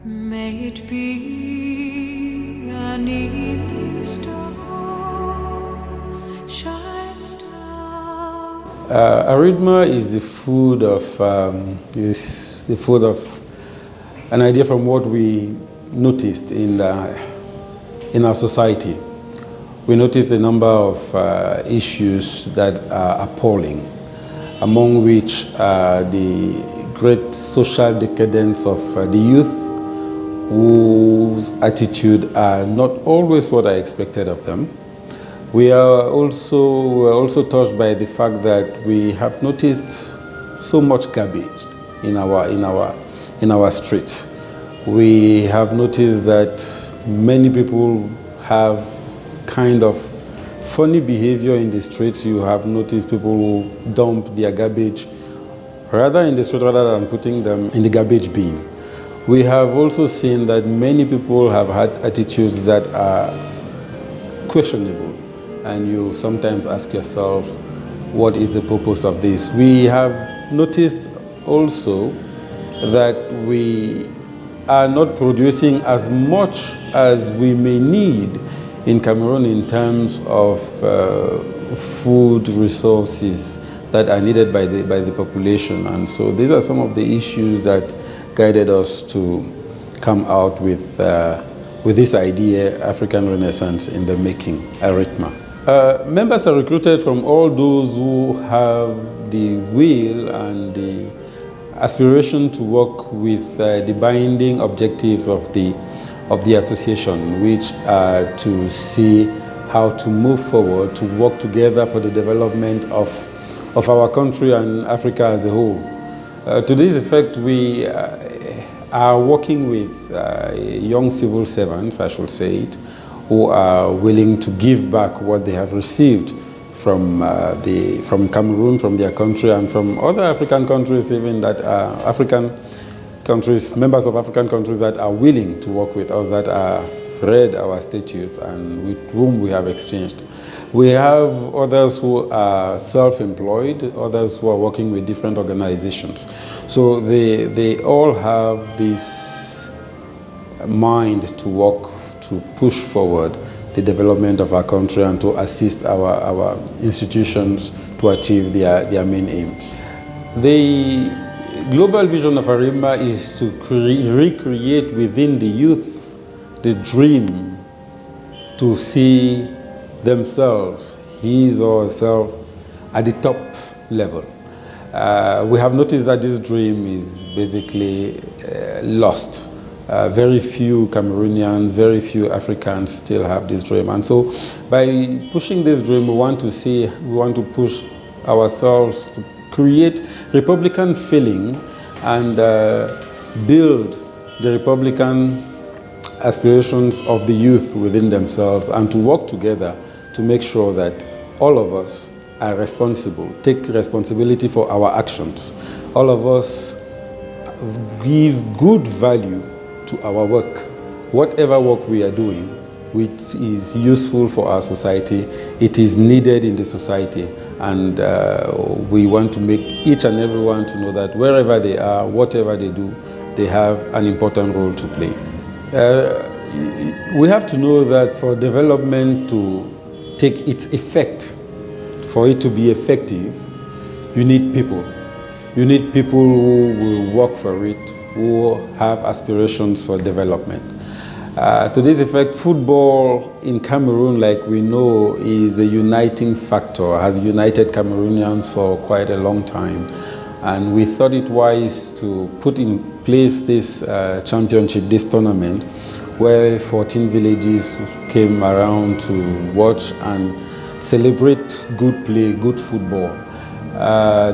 May it be an evening star, shine star. Arrhythma is the food of an idea from what we noticed in our society. We noticed a number of issues that are appalling, among which the great social decadence of the youth, whose attitude are not always what I expected of them. We are also touched by the fact that we have noticed so much garbage in our streets. We have noticed that many people have kind of funny behavior in the streets. You have noticed people who dump their garbage rather in the street rather than putting them in the garbage bin. We have also seen that many people have had attitudes that are questionable, and you sometimes ask yourself, what is the purpose of this? We have noticed also that we are not producing as much as we may need in Cameroon in terms of food resources that are needed by the population. And so these are some of the issues that guided us to come out with this idea, African Renaissance in the Making, Arrhythma. Members are recruited from all those who have the will and the aspiration to work with the binding objectives of the association, which are to see how to move forward, to work together for the development of our country and Africa as a whole. To this effect, we are working with young civil servants, I should say it, who are willing to give back what they have received from Cameroon, from their country, and from other African countries, even that are African countries, members of African countries that are willing to work with us, that have read our statutes and with whom we have exchanged. We have others who are self-employed, others who are working with different organizations. So they all have this mind to work, to push forward the development of our country and to assist our institutions to achieve their main aims. The global vision of Arrhythma is to recreate within the youth the dream to see themselves, his or herself, at the top level. We have noticed that this dream is basically lost. Very few Cameroonians, very few Africans still have this dream. And so by pushing this dream, we want to push ourselves to create Republican feeling and build the Republican aspirations of the youth within themselves, and to work together to make sure that all of us are responsible, take responsibility for our actions. All of us give good value to our work. Whatever work we are doing, which is useful for our society, it is needed in the society. And we want to make each and everyone to know that wherever they are, whatever they do, they have an important role to play. We have to know that for development to take its effect, for it to be effective, you need people. You need people who will work for it, who have aspirations for development. To this effect, football in Cameroon, like we know, is a uniting factor, has united Cameroonians for quite a long time. And we thought it wise to put in place this championship, this tournament, where 14 villages came around to watch and celebrate good play, good football.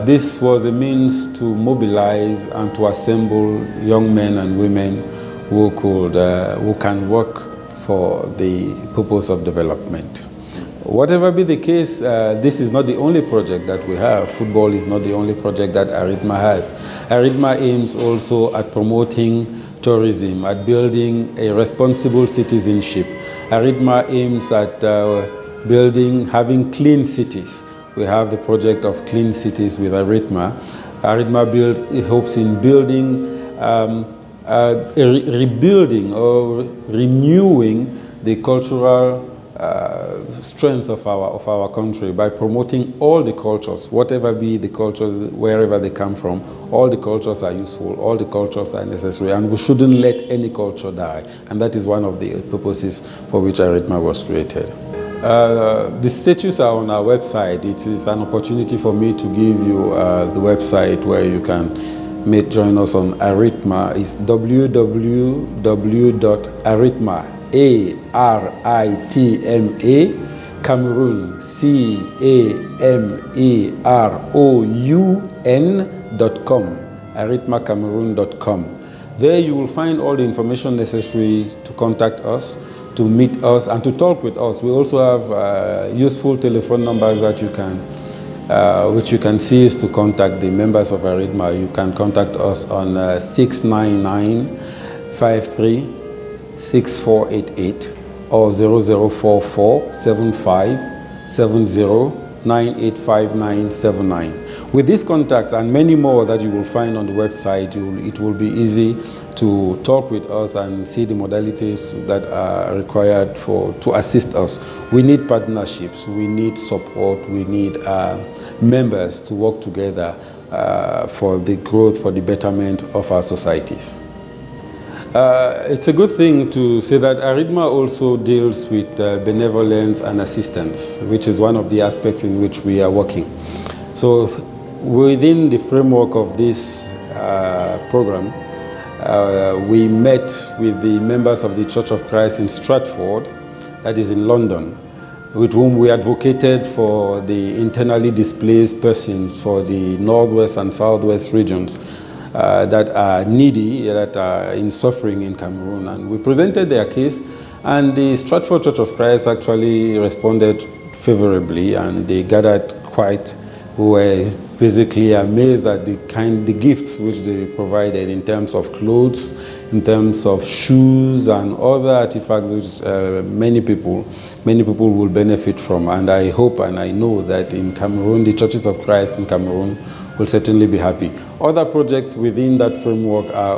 This was a means to mobilize and to assemble young men and women who can work for the purpose of development. Whatever be the case, this is not the only project that we have. Football is not the only project that Arrhythma has. Arrhythma aims also at promoting tourism, at building a responsible citizenship. Arrhythma aims at having clean cities. We have the project of clean cities with Arrhythma. Arrhythma hopes in building rebuilding or renewing the cultural strength of our country by promoting all the cultures, whatever be the cultures, wherever they come from. All the cultures are useful, all the cultures are necessary, and we shouldn't let any culture die. And that is one of the purposes for which Arrhythma was created. The statues are on our website. It is an opportunity for me to give you the website where you can join us on Arrhythma. It's www.arrhythma, ARITMA, Cameroon, CAMEROUN.com, arrhythmacameroon.com. There you will find all the information necessary to contact us, to meet us, and to talk with us. We also have useful telephone numbers that you can, which you can seize to contact the members of Arrhythma. You can contact us on 699-53-6488 or 0044-7570-985979. With these contacts and many more that you will find on the website, it will be easy to talk with us and see the modalities that are required to assist us. We need partnerships, we need support, we need members to work together for the growth, for the betterment of our societies. It's a good thing to say that Arrhythma also deals with benevolence and assistance, which is one of the aspects in which we are working. So within the framework of this program, we met with the members of the Church of Christ in Stratford, that is in London, with whom we advocated for the internally displaced persons for the Northwest and Southwest regions that are needy, that are in suffering in Cameroon. And we presented their case, and the Stratford Church of Christ actually responded favorably, and they gathered were basically amazed at the gifts which they provided in terms of clothes, in terms of shoes and other artifacts which many people will benefit from. And I hope and I know that in Cameroon, the Churches of Christ in Cameroon will certainly be happy. Other projects within that framework are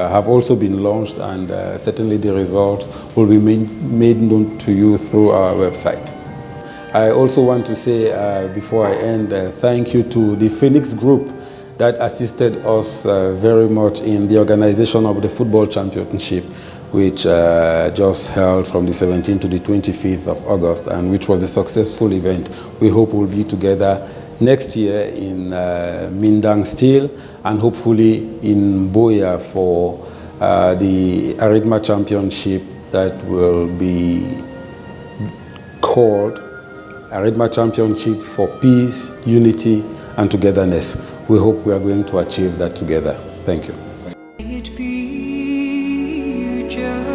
have also been launched, and certainly the results will be made known to you through our website. I also want to say, before I end, thank you to the Phoenix Group that assisted us very much in the organization of the football championship, which just held from the 17th to the 25th of August, and which was a successful event. We hope we'll be together next year in Mindang still, and hopefully in Boya for the Arrhythma Championship that will be called Arrhythma Championship for Peace, Unity, and Togetherness. We hope we are going to achieve that together. Thank you. It be just